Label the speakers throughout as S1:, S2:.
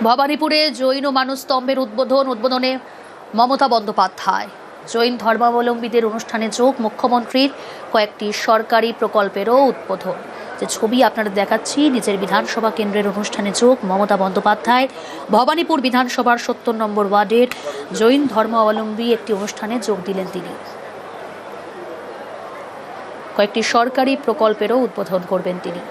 S1: ভবানীপুরে জৈন মানস্তম্ভের উদ্বোধনে মমতা বন্দ্যোপাধ্যায়। জৈন ধর্মাবলম্বীদের অনুষ্ঠানে যোগ মুখ্যমন্ত্রীর। কয়েকটি সরকারি প্রকল্পেরও উদ্বোধন। যে ছবি আপনাদের দেখাচ্ছি, নিজের বিধানসভা কেন্দ্রের অনুষ্ঠানে যোগ মমতা বন্দ্যোপাধ্যায়। ভবানীপুর বিধানসভার ৭০ নম্বর ওয়ার্ডের জৈন ধর্মাবলম্বী একটি অনুষ্ঠানে যোগ দিলেন তিনি। কয়েকটি সরকারি প্রকল্পেরও উদ্বোধন করবেন তিনি।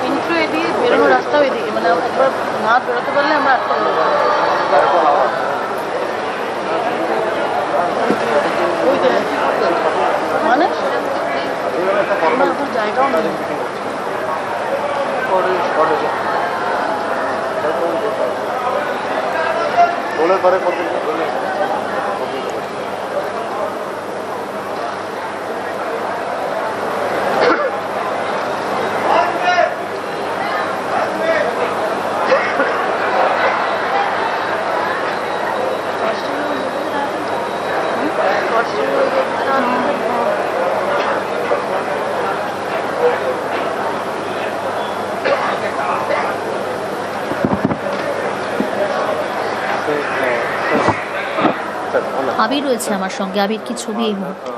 S2: ইন্ট্রো এদিকে বেরোনো রাস্তাও এদিকে, মানে একবার না বেরোতে পারলে আমরা আটকে মানে আমার এখন জায়গাও নেই।
S1: আবির রয়েছে আমার সঙ্গে। আবির, কি ছবি এই মুহূর্তে?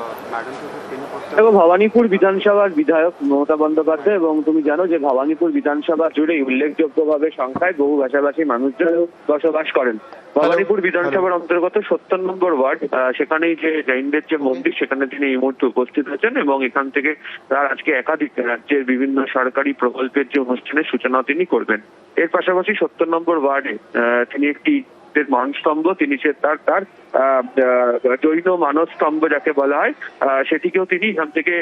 S3: দেখো, ভবানীপুর বিধানসভার বিধায়ক মমতা বন্দ্যোপাধ্যায়, এবং তুমি জানো যে ভবানীপুর বিধানসভা জুড়ে উল্লেখযোগ্যভাবে সংখ্যায় বহু ভাষাভাষী মানুষজন বসবাস করেন। ভবানীপুর বিধানসভার অন্তর্গত ৭০ নম্বর ওয়ার্ড, সেখানেই যে জৈনদের যে মন্দির, সেখানে তিনি এই মুহূর্তে উপস্থিত আছেন এবং এখান থেকে তার আজকে একাধিক রাজ্যের বিভিন্ন সরকারি প্রকল্পের যে অনুষ্ঠানের সূচনা তিনি করবেন। এর পাশাপাশি ৭০ নম্বর ওয়ার্ডে তিনি একটি মানস্তম্ভ, তিনি তার জৈন মানস্তম্ভ যাকে বলা হয়, সেটিকেও তিনি এখান থেকে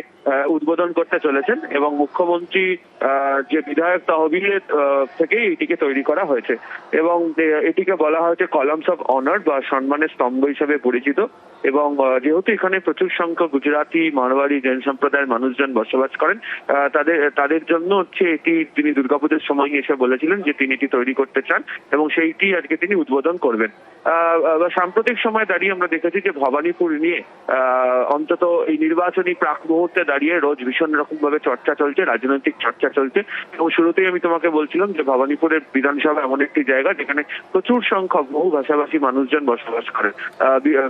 S3: উদ্বোধন করতে চলেছেন এবং মুখ্যমন্ত্রী যে বিধায়ক তহবিলের থেকে এটিকে তৈরি করা হয়েছে এবং এটিকে বলা হয়েছে কলামস অফ অনার বা সম্মানের স্তম্ভ হিসেবে পরিচিত। এবং যেহেতু এখানে প্রচুর সংখ্যক গুজরাটি, মারওয়াড়ি, জৈন সম্প্রদায়ের মানুষজন বসবাস করেন, তাদের জন্য হচ্ছে এটি তিনি দুর্গাপুজোর সময় এসে বলেছিলেন যে তিনি এটি তৈরি করতে চান এবং সেইটি আজকে তিনি উদ্বোধন করবেন। সাম্প্রতিক সময় দাঁড়িয়ে আমরা দেখেছি যে ভবানীপুর নিয়ে অন্তত এই নির্বাচনী প্রাক মুহূর্তে দাঁড়িয়ে রোজ ভীষণ রকম ভাবে চর্চা চলছে, রাজনৈতিক চর্চা চলছে। এবং শুরুতেই আমি তোমাকে বলছিলাম যে ভবানীপুরের বিধানসভা এমন একটি জায়গা যেখানে প্রচুর সংখ্যক বহু ভাষাভাষী মানুষজন বসবাস করেন।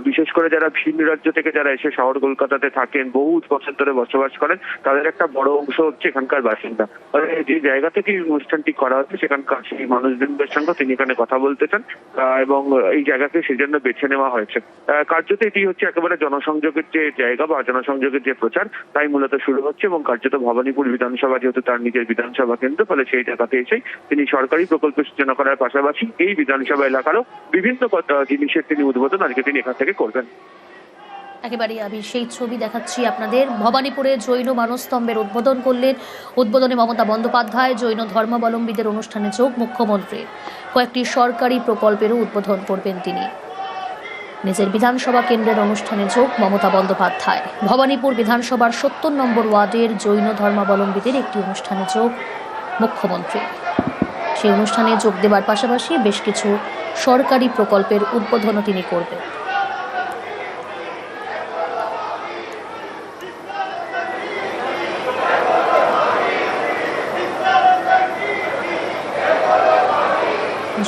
S3: বিশেষ করে যারা ভিন রাজ্য থেকে যারা এসে শহর কলকাতাতে থাকেন, বহু বছর ধরে বসবাস করেন, তাদের একটা বড় অংশ হচ্ছে এখানকার বাসিন্দা। যে জায়গা থেকে এই অনুষ্ঠানটি করা হচ্ছে সেখানকার সেই মানুষজনদের সঙ্গে তিনি এখানে কথা বলতে চান এবং এই জায়গাকে সেজন্য বেছে নেওয়া হয়েছে। কার্যত এটি হচ্ছে একেবারে জনসংযোগের যে জায়গা বা জনসংযোগের যে প্রচার, তাই মূলত শুরু হচ্ছে এবং কার্যত ভবানীপুর বিধানসভা যেহেতু তার নিজের বিধানসভা কেন্দ্র, ফলে সেই জায়গাতে এসেই তিনি সরকারি প্রকল্পের সূচনা করার পাশাপাশি এই বিধানসভা এলাকারও বিভিন্ন জিনিসের তিনি উদ্বোধন আজকে তিনি এখান থেকে করবেন।
S1: একেবারেই আবির, সেই ছবি দেখাচ্ছি আপনাদের। ভবানীপুরে জৈন মানস্তম্ভের উদ্বোধন করলেন। উদ্বোধনে মমতা বন্দ্যোপাধ্যায়। জৈন ধর্মাবলম্বীদের অনুষ্ঠানে যোগ মুখ্যমন্ত্রীর। কয়েকটি সরকারি প্রকল্পেরও উদ্বোধন করবেন তিনি। নিজের বিধানসভা কেন্দ্রের অনুষ্ঠানে যোগ মমতা বন্দ্যোপাধ্যায়। ভবানীপুর বিধানসভার ৭০ নম্বর ওয়ার্ডের জৈন ধর্মাবলম্বীদের একটি অনুষ্ঠানে যোগ মুখ্যমন্ত্রী। সেই অনুষ্ঠানে যোগ দেওয়ার পাশাপাশি বেশ কিছু সরকারি প্রকল্পের উদ্বোধনও তিনি করবেন।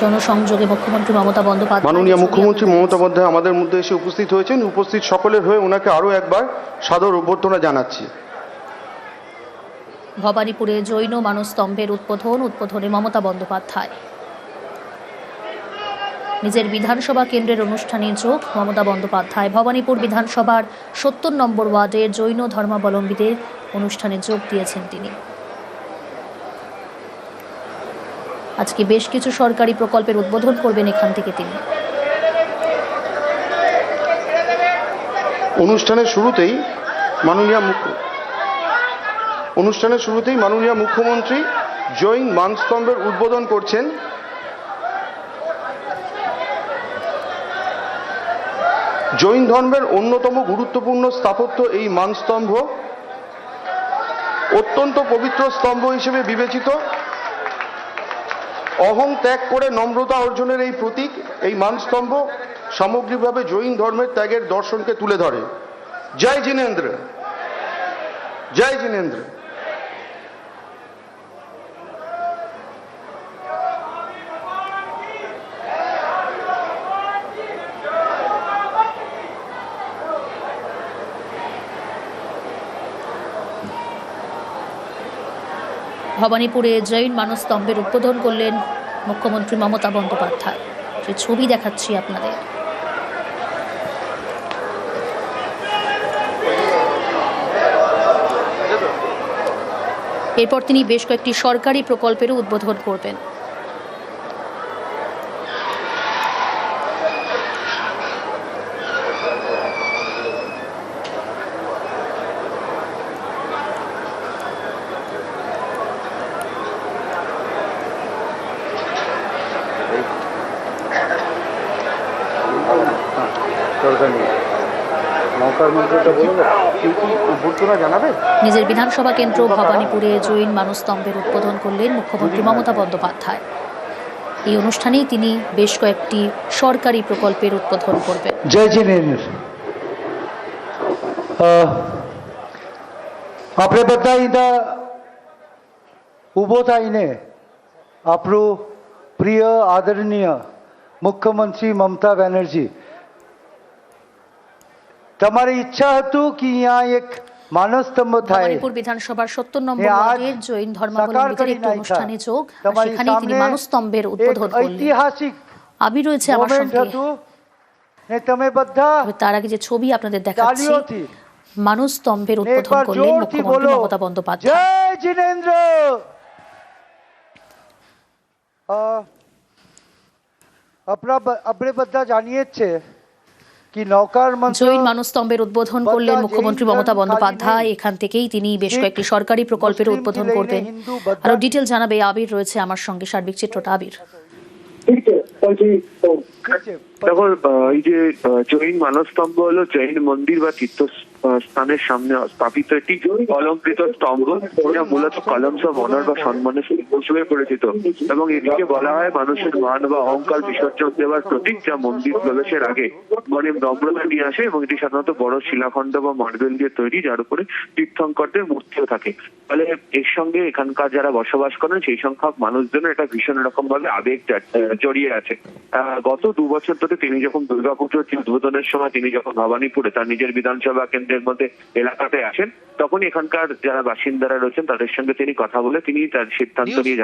S1: জনসংযোগে মুখ্যমন্ত্রী মমতা বন্দ্যোপাধ্যায়,
S4: মাননীয় মুখ্যমন্ত্রী মমতা বন্দ্যোপাধ্যায় আমাদের মধ্যে এসে উপস্থিত হয়েছেন। উপস্থিত সকলের হয়ে ওনাকে আরও একবার সাদর অভ্যর্থনা জানাচ্ছি।
S1: ভবানীপুরে জৈন মানস্তম্ভের উদ্বোধনে মমতা বন্দ্যোপাধ্যায়। নিজের বিধানসভা কেন্দ্রের অনুষ্ঠানে যোগ মমতা বন্দ্যোপাধ্যায়। ভবানীপুর বিধানসভার ৭০ নম্বর ওয়ার্ডের জৈন ধর্মাবলম্বীদের অনুষ্ঠানে যোগ দিয়েছেন তিনি। আজকে বেশ কিছু সরকারি প্রকল্পের উদ্বোধন করবেন এখান থেকে তিনি।
S4: অনুষ্ঠানের শুরুতেই মাননীয় মুখ্যমন্ত্রী জৈন মানস্তম্ভের উদ্বোধন করছেন। জৈন ধর্মের অন্যতম গুরুত্বপূর্ণ স্থাপত্য এই মানস্তম্ভ। অত্যন্ত পবিত্র স্তম্ভ হিসেবে বিবেচিত। অহং ত্যাগ করে নম্রতা অর্জনের এই প্রতীক, এই মানস্তম্ভ সামগ্রিকভাবে জৈন ধর্মের ত্যাগের দর্শনকে তুলে ধরে। জয় জিনেন্দ্র, জয় জিনেন্দ্র।
S1: ভবানীপুরে জৈন মানস্তম্ভের উদ্বোধন করলেন মুখ্যমন্ত্রী মমতা বন্দ্যোপাধ্যায়। যে ছবি দেখাচ্ছি আপনাদের। এরপর তিনি বেশ কয়েকটি সরকারি প্রকল্পেরও উদ্বোধন করবেন। নিজের বিধানসভা কেন্দ্র ভবানীপুরে জৈন মানস্তম্ভের উদ্বোধন করলেন মুখ্যমন্ত্রী মমতা বন্দ্যোপাধ্যায়। এই অনুষ্ঠানেই তিনি বেশ কয়েকটি সরকারি প্রকল্পের উদ্বোধন করবেন।
S5: जय जिनेन्द्र। આપણે બધા અહીંયા ઊભો થઈને આપણું પ્રિય આદરણીય મુખ્યમંત્રી મમતા બેનર્જી, તમારી ઈચ્છા હતું કે અહીંયા એક মানস্তম্ভ થાય।
S1: ভবানীপুর বিধানসভার ৭০ নম্বর
S5: এ আজ
S1: ওয়ার্ডের জৈন ধর্মাবলম্বীদের একটি অনুষ্ঠানে যোগ, আর সেখানেই তিনি মানস্তম্ভের উদ্বোধন করলেন।
S5: ঐতিহাসিক
S1: আবির রয়েছে আমার
S5: মোমেন্ট
S1: সঙ্গে।
S5: હતું ને તમે બધા
S1: তবে তার আগে যে ছবি আপনাদের দেখাচ্ছি,
S5: તાળીઓથી
S1: মানস্তম্ভের
S5: ને
S1: উদ্বোধন
S5: એકવાર
S1: করলেন
S5: જોરથી
S1: মুখ্যমন্ত্রী
S5: બોલો
S1: মমতা বন্দ্যোপাধ্যায়।
S5: જય জিনেন্দ্র। આપણે બધા જાણીએ જ છે কি নৌকার মঞ্চ
S1: জৈন মানস্তম্ভের উদ্বোধন করলেন মুখ্যমন্ত্রী মমতা বন্দ্যোপাধ্যায়। এখান থেকেই তিনি বেশ কয়েকটি সরকারি প্রকল্পের উদ্বোধন করবেন। আরো ডিটেল জানাবে আবির রয়েছে আমার সঙ্গে। সার্বিক চিত্রটা আবির।
S3: দেখো, এই যে জৈন মানস্তম্ভ হলো জৈন মন্দির বা তীর্থস্থানের সামনে স্থাপিত একটি অলঙ্কৃত স্তম্ভ, যা মূলত কলমস অফ অনার বা সম্মানের হিসেবে পরিচিত, এবং এটিকে বলা হয় মানুষের মান বা অহংকার বিসর্জন দেওয়ার প্রতীক, যা মন্দির প্রবেশের আগে মানে নম্রতা নিয়ে আসে। এবং এটি সাধারণত বড় শিলাখণ্ড বা মার্বেল দিয়ে তৈরি, যার উপরে তীর্থঙ্করদের মূর্তিও থাকে। ফলে এর সঙ্গে এখানকার যারা বসবাস করেন সেই সংখ্যক মানুষজনের এটা ভীষণ রকম ভাবে আবেগ জড়িয়ে আছে। গত 2 বছর ধরে তিনি যখন দুর্গাপুজোর উদ্বোধনের সময় তিনি যখন ভবানীপুরে তার নিজের বিধানসভা কেন্দ্রের মধ্যে এলাকাতে আসেন, তখন এখানকার যারা বাসিন্দারা রয়েছেন তাদের সঙ্গে তিনি কথা বলে তিনি তার সিদ্ধান্ত নিয়ে